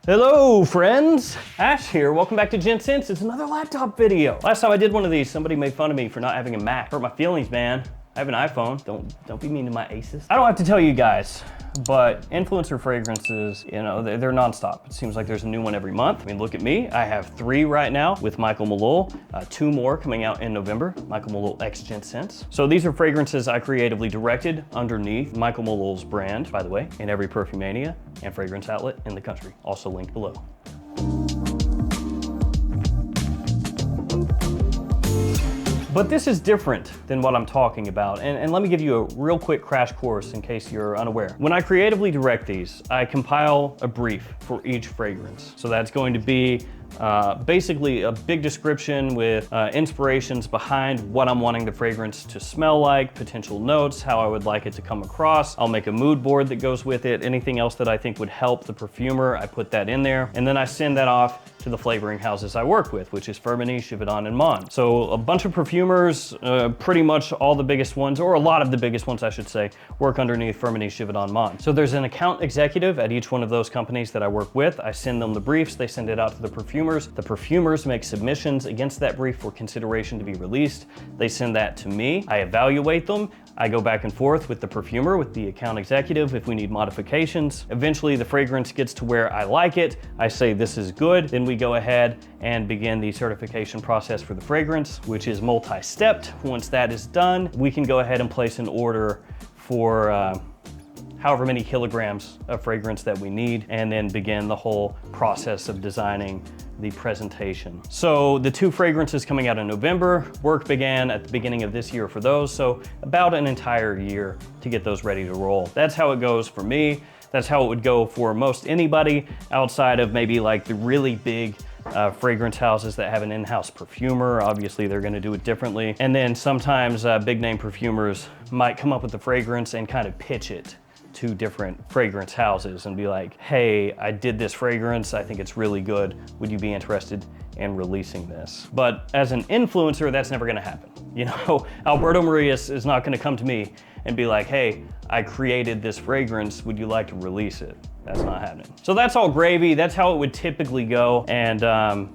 Hello friends, Ash here. Welcome back to Gents. It's another laptop video. Last time I did one of these, somebody made fun of me for not having a Mac. Hurt my feelings, man. I have an iPhone. Don't be mean to my Asus. I don't have to tell you guys, but influencer fragrances, you know, they're nonstop. It seems like there's a new one every month. I mean, look at me. I have 3 right now with Michael Malul, 2 more coming out in November. Michael Malul X Gents Scents. So these are fragrances I creatively directed underneath Michael Malul's brand, by the way, in every Perfumania and fragrance outlet in the country. Also linked below. But this is different than what I'm talking about. And let me give you a real quick crash course in case you're unaware. When I creatively direct these, I compile a brief for each fragrance. So that's going to be basically a big description with inspirations behind what I'm wanting the fragrance to smell like, potential notes, how I would like it to come across. I'll make a mood board that goes with it. Anything else that I think would help the perfumer, I put that in there. And then I send that off to the flavoring houses I work with, which is Firmenich, Givaudan, and Mon. So a bunch of perfumers, pretty much all the biggest ones, or a lot of the biggest ones I should say, work underneath Firmenich, Givaudan, Mon. So there's an account executive at each one of those companies that I work with. I send them the briefs, they send it out to the perfumers. The perfumers make submissions against that brief for consideration to be released. They send that to me. I evaluate them. I go back and forth with the perfumer, with the account executive if we need modifications. Eventually the fragrance gets to where I like it. I say this is good. Then we go ahead and begin the certification process for the fragrance, which is multi-stepped. Once that is done, we can go ahead and place an order for however many kilograms of fragrance that we need, and then begin the whole process of designing the presentation. So the 2 fragrances coming out in November, work began at the beginning of this year for those, so about an entire year to get those ready to roll. That's how it goes for me. That's how it would go for most anybody outside of maybe like the really big fragrance houses that have an in-house perfumer. Obviously they're gonna do it differently. And then sometimes big name perfumers might come up with the fragrance and kind of pitch it to different fragrance houses and be like, hey, I did this fragrance, I think it's really good. Would you be interested in releasing this? But as an influencer, that's never gonna happen. You know, Alberto Marias is not gonna come to me and be like, hey, I created this fragrance, would you like to release it? That's not happening. So that's all gravy. That's how it would typically go. And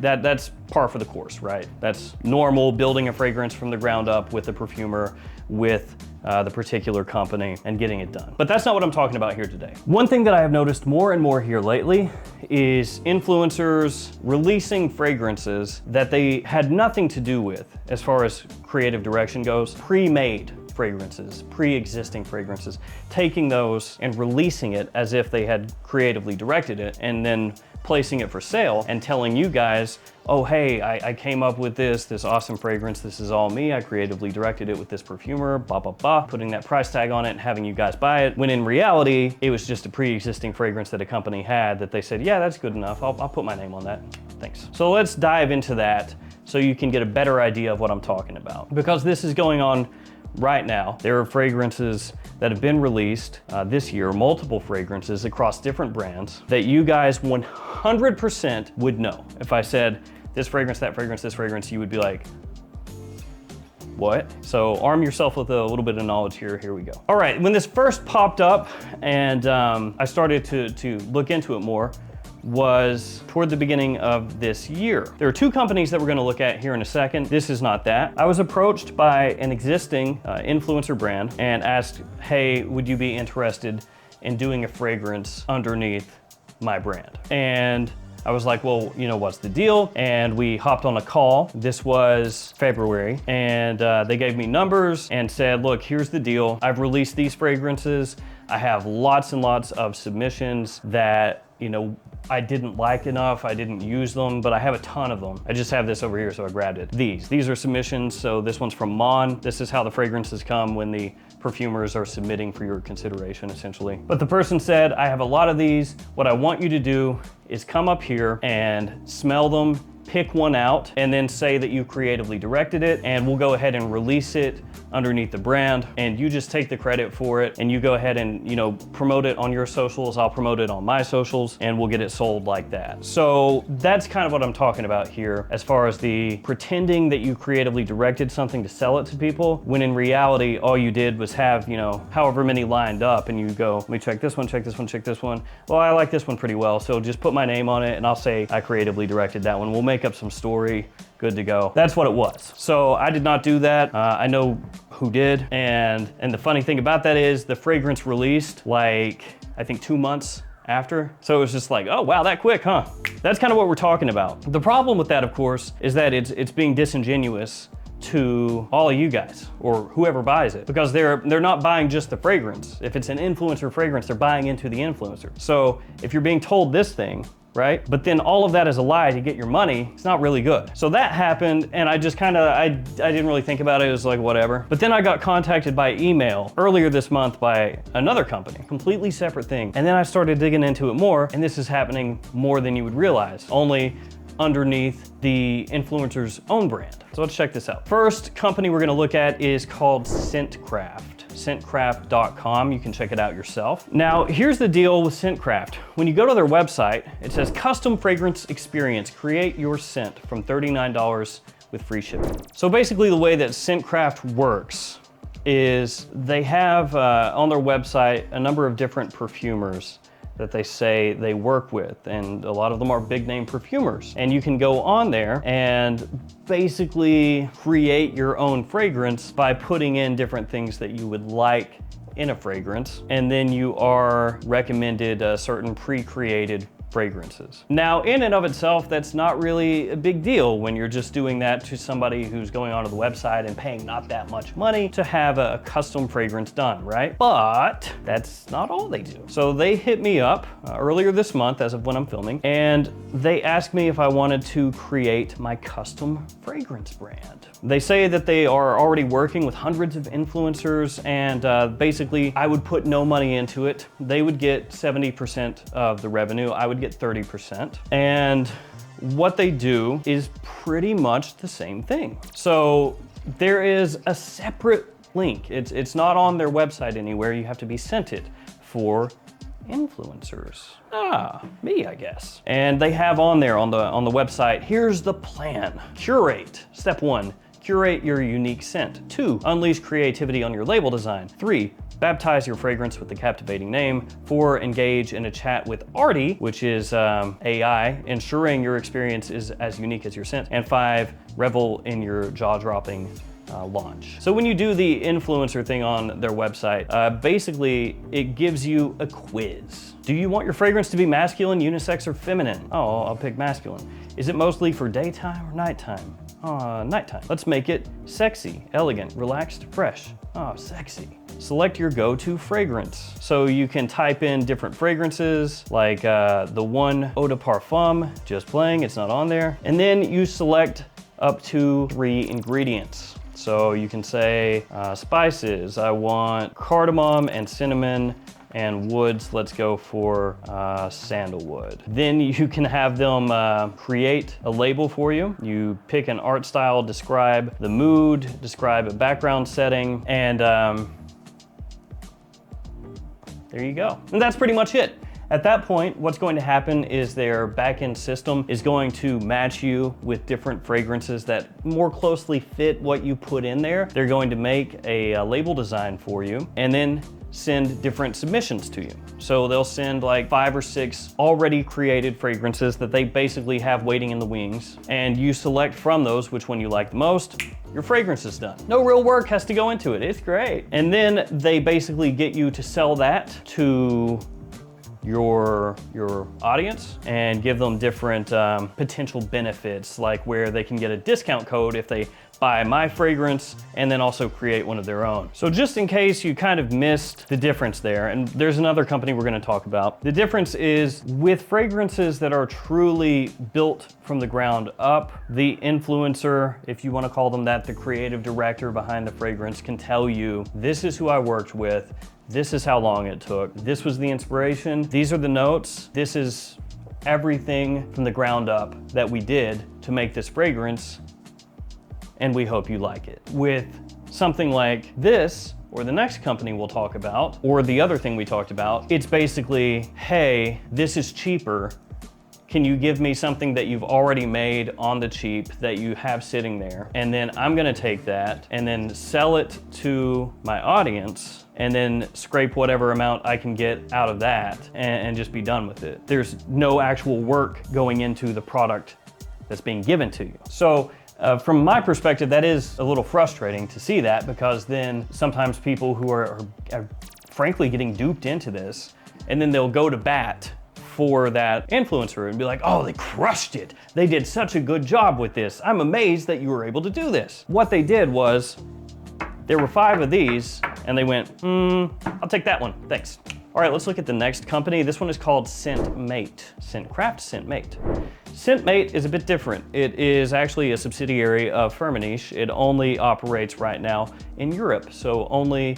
that's par for the course, right? That's normal, building a fragrance from the ground up with the perfumer, with the particular company, and getting it done. But that's not what I'm talking about here today. One thing that I have noticed more and more here lately is influencers releasing fragrances that they had nothing to do with as far as creative direction goes, pre-made fragrances, pre-existing fragrances, taking those and releasing it as if they had creatively directed it, and then placing it for sale and telling you guys, oh, hey, I came up with this awesome fragrance. This is all me. I creatively directed it with this perfumer, blah, blah, blah, putting that price tag on it and having you guys buy it. When in reality, it was just a pre-existing fragrance that a company had that they said, yeah, that's good enough. I'll put my name on that. Thanks. So let's dive into that so you can get a better idea of what I'm talking about. Because this is going on right now. There are fragrances that have been released this year, multiple fragrances across different brands that you guys 100% would know. If I said this fragrance, that fragrance, this fragrance, you would be like, what? So arm yourself with a little bit of knowledge here. Here we go. All right, when this first popped up and I started to look into it more, was toward the beginning of this year. There are 2 companies that we're gonna look at here in a second. This is not that. I was approached by an existing influencer brand and asked, hey, would you be interested in doing a fragrance underneath my brand? And I was like, well, you know, what's the deal? And we hopped on a call. This was February, and they gave me numbers and said, look, here's the deal. I've released these fragrances. I have lots and lots of submissions that, you know, I didn't like enough, I didn't use them, but I have a ton of them. I just have this over here, so I grabbed it. These are submissions, so this one's from Mon. This is how the fragrances come when the perfumers are submitting for your consideration, essentially. But the person said, I have a lot of these. What I want you to do is come up here and smell them, pick one out and then say that you creatively directed it, and we'll go ahead and release it underneath the brand, and you just take the credit for it and you go ahead and, you know, promote it on your socials. I'll promote it on my socials and we'll get it sold like that. So that's kind of what I'm talking about here as far as the pretending that you creatively directed something to sell it to people, when in reality all you did was have, you know, however many lined up, and you go, let me check this one, check this one, check this one. Well, I like this one pretty well, so just put my name on it and I'll say I creatively directed that one. We'll make up some story, good to go. That's what it was. So I did not do that. I know who did, and the funny thing about that is the fragrance released like, I think 2 months after. So it was just like, oh wow, that quick, huh? That's kind of what we're talking about. The problem with that, of course, is that it's being disingenuous to all of you guys or whoever buys it, because they're not buying just the fragrance. If it's an influencer fragrance, they're buying into the influencer. So if you're being told this thing, right? But then all of that is a lie to get your money, it's not really good. So that happened, and I just kind of, I didn't really think about it. It was like, whatever. But then I got contacted by email earlier this month by another company, completely separate thing. And then I started digging into it more, and this is happening more than you would realize, only underneath the influencer's own brand. So let's check this out. First company we're gonna look at is called Scentcraft. Scentcraft.com. You can check it out yourself. Now, here's the deal with Scentcraft. When you go to their website, it says custom fragrance experience. Create your scent from $39 with free shipping. So basically the way that Scentcraft works is they have on their website a number of different perfumers that they say they work with, and a lot of them are big name perfumers. And you can go on there and basically create your own fragrance by putting in different things that you would like in a fragrance, and then you are recommended certain pre-created fragrances. Now, in and of itself, that's not really a big deal when you're just doing that to somebody who's going onto the website and paying not that much money to have a custom fragrance done, right? But that's not all they do. So they hit me up earlier this month, as of when I'm filming, and they asked me if I wanted to create my custom fragrance brand. They say that they are already working with hundreds of influencers, and basically I would put no money into it. They would get 70% of the revenue. I would get 30%. And what they do is pretty much the same thing. So there is a separate link. It's not on their website anywhere. You have to be sent it for influencers. Me, I guess. And they have on there on the website, here's the plan. Curate. Step 1, curate your unique scent. 2, unleash creativity on your label design. 3, baptize your fragrance with a captivating name. 4, engage in a chat with Artie, which is AI, ensuring your experience is as unique as your scent. And 5, revel in your jaw-dropping launch. So when you do the influencer thing on their website, basically it gives you a quiz. Do you want your fragrance to be masculine, unisex, or feminine? Oh, I'll pick masculine. Is it mostly for daytime or nighttime? Nighttime. Let's make it sexy, elegant, relaxed, fresh. Sexy. Select your go-to fragrance. So you can type in different fragrances, like the one eau de parfum, just playing, it's not on there. And then you select up to 3 ingredients. So you can say spices, I want cardamom and cinnamon, and woods, let's go for sandalwood. Then you can have them create a label for you. You pick an art style, describe the mood, describe a background setting, and there you go. And that's pretty much it. At that point, what's going to happen is their back-end system is going to match you with different fragrances that more closely fit what you put in there. They're going to make a label design for you and then send different submissions to you. So they'll send like 5 or 6 already created fragrances that they basically have waiting in the wings, and you select from those which one you like the most. Your fragrance is done. No real work has to go into it. It's great. And then they basically get you to sell that to your audience and give them different potential benefits, like where they can get a discount code if they buy my fragrance and then also create one of their own. So just in case you kind of missed the difference there, and there's another company we're gonna talk about. The difference is with fragrances that are truly built from the ground up, the influencer, if you wanna call them that, the creative director behind the fragrance can tell you, this is who I worked with, this is how long it took, this was the inspiration, these are the notes, this is everything from the ground up that we did to make this fragrance, and we hope you like it. With something like this, or the next company we'll talk about, or the other thing we talked about, it's basically, hey, this is cheaper. Can you give me something that you've already made on the cheap that you have sitting there? And then I'm gonna take that and then sell it to my audience and then scrape whatever amount I can get out of that and just be done with it. There's no actual work going into the product that's being given to you. So from my perspective, that is a little frustrating to see that, because then sometimes people who are frankly getting duped into this, and then they'll go to bat for that influencer and be like, oh, they crushed it. They did such a good job with this. I'm amazed that you were able to do this. What they did was, there were 5 of these, and they went, I'll take that one, thanks. All right, let's look at the next company. This one is called Scentmate. Scentcraft, Scentmate. Scentmate is a bit different. It is actually a subsidiary of Firmenich. It only operates right now in Europe, so only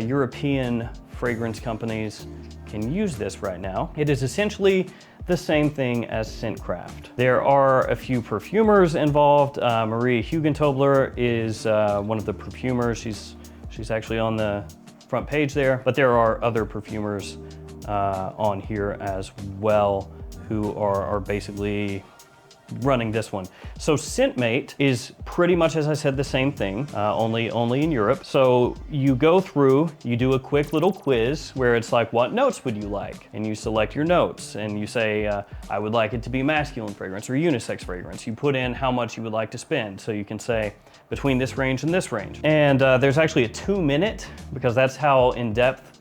European fragrance companies can use this right now. It is essentially the same thing as Scentcraft. There are a few perfumers involved. Maria Hugentobler is one of the perfumers. She's actually on the front page there, but there are other perfumers on here as well who are basically running this one. So Scentmate is pretty much, as I said, the same thing, only in Europe. So you go through, you do a quick little quiz where it's like, what notes would you like? And you select your notes and you say, I would like it to be masculine fragrance or unisex fragrance. You put in how much you would like to spend. So you can say between this range and this range. And there's actually a 2-minute, because that's how in-depth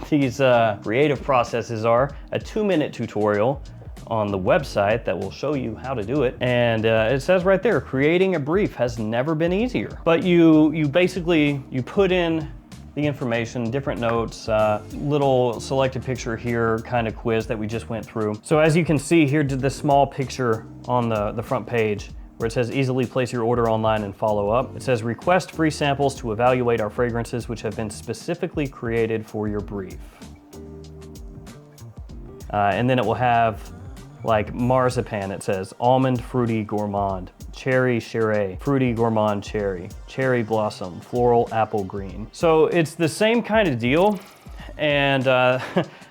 these creative processes are, a 2-minute tutorial on the website that will show you how to do it. And it says right there, creating a brief has never been easier. But you basically, you put in the information, different notes, little selected picture here kind of quiz that we just went through. So as you can see here, did the small picture on the front page where it says easily place your order online and follow up. It says request free samples to evaluate our fragrances which have been specifically created for your brief. And then it will have like marzipan, it says almond fruity gourmand, cherry chéré, fruity gourmand cherry, cherry blossom, floral apple green. So it's the same kind of deal. And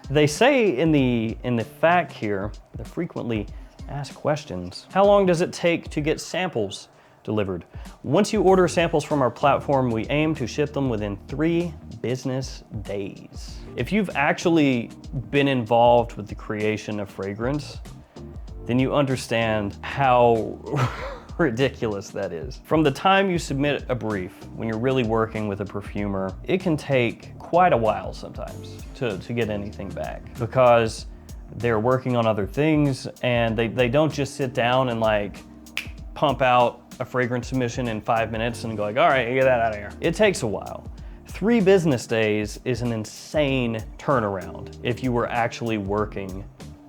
they say in the fact here, the frequently asked questions, how long does it take to get samples delivered? Once you order samples from our platform, we aim to ship them within 3 business days. If you've actually been involved with the creation of fragrance, then you understand how ridiculous that is. From the time you submit a brief, when you're really working with a perfumer, it can take quite a while sometimes to get anything back, because they're working on other things and they don't just sit down and like pump out a fragrance submission in 5 minutes and go like, all right, get that out of here. It takes a while. 3 business days is an insane turnaround if you were actually working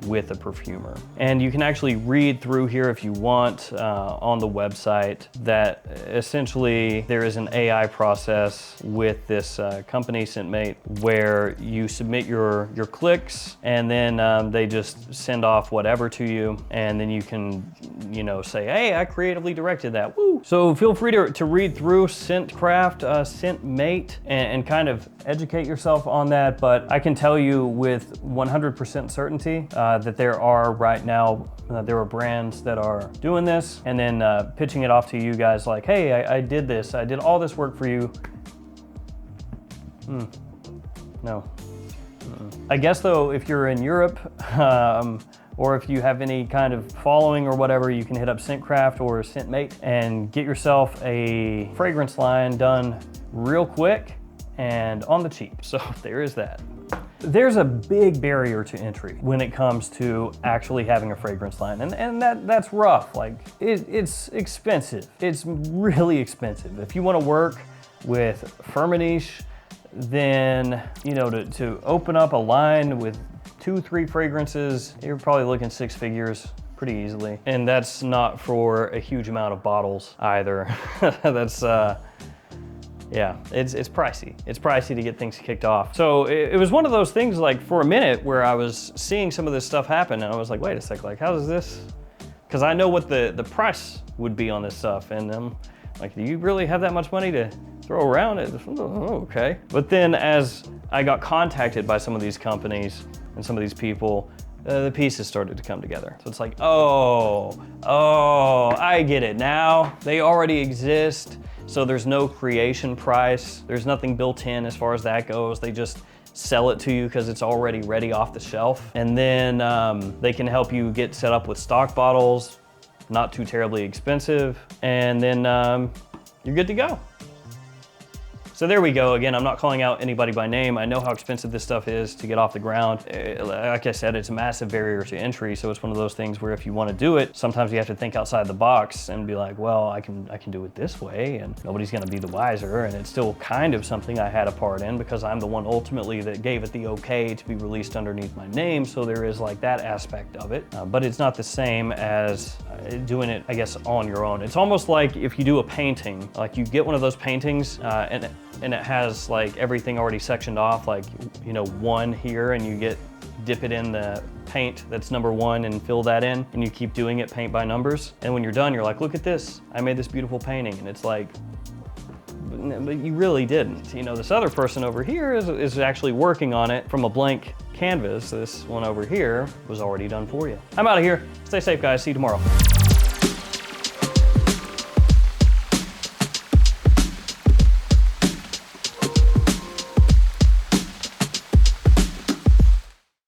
with a perfumer. And you can actually read through here if you want on the website that essentially there is an AI process with this company Scentmate where you submit your clicks and then they just send off whatever to you, and then you can, you know, say, hey, I creatively directed that, woo! So feel free to read through Scentcraft, Scentmate, and kind of educate yourself on that. But I can tell you with 100% certainty that there are right now, there are brands that are doing this and then pitching it off to you guys like, hey, I did this, I did all this work for you. No. I guess though, if you're in Europe, or if you have any kind of following or whatever, you can hit up Scentcraft or Scentmate and get yourself a fragrance line done real quick and on the cheap. So there is that. There's a big barrier to entry when it comes to actually having a fragrance line, and that's rough. Like it's expensive. It's really expensive. If you want to work with Firmenich, then you know to open up a line with 2-3 fragrances, you're probably looking 6 figures pretty easily, and that's not for a huge amount of bottles either. That's yeah, it's pricey. It's pricey to get things kicked off. So it was one of those things like for a minute where I was seeing some of this stuff happen and I was like, wait a sec, like how does this because I know what the price would be on this stuff. And I'm like, do you really have that much money to throw around it? Oh, okay. But then as I got contacted by some of these companies and some of these people, the pieces started to come together. So it's like, oh, I get it now. They already exist, so there's no creation price. There's nothing built in as far as that goes. They just sell it to you because it's already ready off the shelf. And then they can help you get set up with stock bottles, not too terribly expensive, and then you're good to go. So there we go. Again, I'm not calling out anybody by name. I know how expensive this stuff is to get off the ground. Like I said, it's a massive barrier to entry. So it's one of those things where if you want to do it, sometimes you have to think outside the box and be like, well, I can do it this way, and nobody's going to be the wiser. And it's still kind of something I had a part in because I'm the one ultimately that gave it the okay to be released underneath my name. So there is like that aspect of it, but it's not the same as doing it, I guess, on your own. It's almost like if you do a painting, like you get one of those paintings and it has like everything already sectioned off, like, you know, 1 here, and you dip it in the paint that's number 1 and fill that in, and you keep doing it paint by numbers. And when you're done, you're like, look at this, I made this beautiful painting. And it's like, but you really didn't. You know, this other person over here is actually working on it from a blank canvas. This one over here was already done for you. I'm out of here. Stay safe, guys. See you tomorrow.